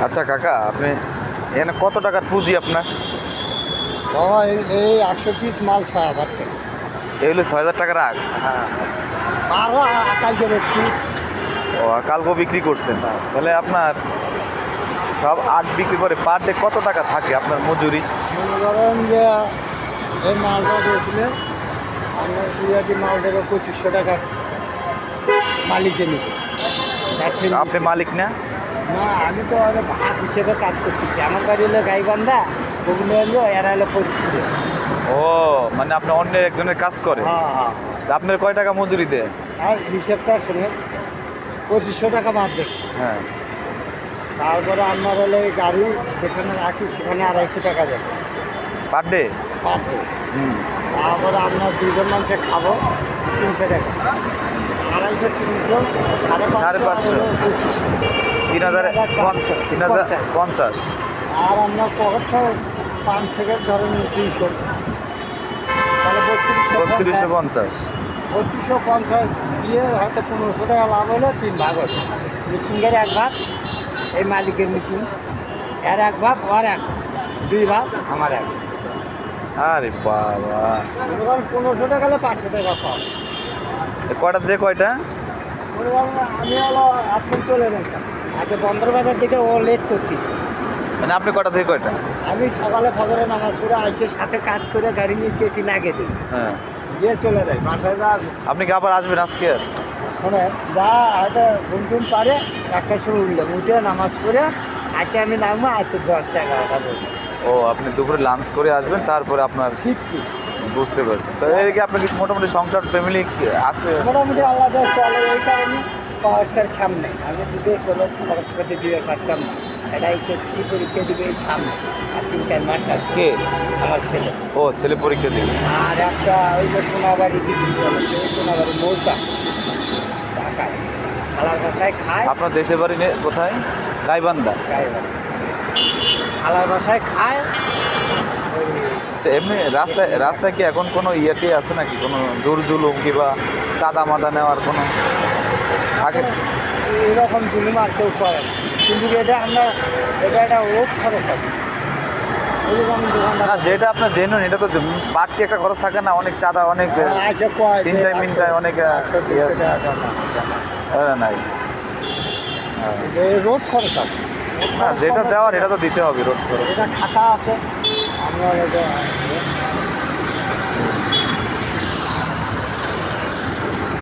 আচ্ছা কাকা, আপনি এখানে কত টাকার পুঁজি আপনার? বাবা এই 100 পিস মাল 6,000 টাকা। এই হলো 6,000 টাকার আগ। হ্যাঁ, আরও আকাইতে দেখছি। ও, কালকেও বিক্রি করছেন? তাহলে আপনার সব আগ বিক্রি করে পার ডে কত টাকা থাকে আপনার মজুরি? মনে করেন যে এই মালটা দিয়েছিলেন আপনার দুই মাল দেবে 2500 টাকা মালিকে নিবে। আপনি মালিক না? না, আমি তো ভাগ হিসেবে কাজ করতেছি। আমার বাড়ি হলো গাইবান্ধা, ওগুলো হলো এরা হলো পরিচিত। ও, মানে আপনি অন্য একজনের কাজ করে? হ্যাঁ হ্যাঁ। তা আপনার কয় টাকা মজুরি দেয়? আর হিসেবটা শুনে 2500 টাকা বাদ দেখি। হ্যাঁ। তারপরে আপনার হলে এই গাড়ি যেখানে রাখি সেখানে 250 টাকা যাবে পার ডে? Per day. তারপরে আপনার দুজন মানুষে খাবো 300 টাকা, 250, 300, 550, 3,050, 3,050। আর আপনার পকেটটা 5 সেকেন্ড ধরেন 200, তাহলে 3250। 3250 দিয়ে হয়তো 1500 টাকা লাভ হলো। 3 ভাগ হলো, মেশিনের 1 ভাগ, এই মালিকের মেশিন এর 1 ভাগ, ওর 1 ভাগ, 2 ভাগ, আমার 1 ভাগ। আরে বাবা, 1500 টাকা হলে 500 টাকা পাও। কয়টা দিয়ে কয়টা? আমি হলো এখন চলে যেতাম আগে বন্দরবাজার থেকে, ও লেট করতেছি। মানে আপনি কয়টা থেকে কয়টা? আমি সকালে ফজরে নামাজ পড়ে আইসে সাথে কাজ করে গাড়ি নিয়ে এটি লাগে দিই, হ্যাঁ। দিয়ে চলে যায় বাসায়। যা আপনি কি আবার আসবেন আজকে? আর শোনে যা হয়তো ঘুম পারে, একটা সময় উঠলাম, উঠে নামাজ পড়ে আসে আমি নামবো আজকে 10 টাকা বলবো। ও, আপনি দুপুরে লাঞ্চ করে আসবেন, তারপরে আপনার শিখছি বুঝতে পারছি। তো এদিকে আপনার কিছু মোটামুটি সংসার ফ্যামিলি আছে? মোটামুটি আল্লাহ চলে। এই কারণে পয়স্কার খাম নেই, আমি দুটো চলো খরচপাতি দিয়ে পারতাম না। এটাই হচ্ছে পরীক্ষা দিবে এই সামনে, আর 3-4 মাস আছে। কে? আমার ছেলে। ও, ছেলে পরীক্ষা দিবে। আর একটা ওই যে কোনাবাড়ি দিদি বলেছে, ওই কোনাবাড়ি মৌচা ঢাকায় খালার বাসায় খায়। আপনার দেশের বাড়ি কোথায়? গাইবান্ধা। গাইবাড়ি খালার বাসায় খায়। ওই আচ্ছা, এমনি রাস্তায় রাস্তায় কি এখন কোনো ইয়েটি আছে নাকি, কোনো জোর জুলুম কিংবা চাঁদা মাদা নেওয়ার কোনো? আগে এরকম জুলুম আর কেউ করে না, কিন্তু এটা একটা রোগ খরচ আছে। ওইরকম দোকানদার না, যেটা আপনার জেনুইন এটা তো বাড়তি একটা খরচ থাকে না, অনেক চাঁদা, অনেক আসে কয় যে চিন্তায় মিন্তায় অনেক 100-200 টাকা জমা। নাই। এই রোড খরচ আছে। না, যেটা দেওয়ার এটা তো দিতে হবে, রোড খরচ। এটা খাতা আছে, আমরা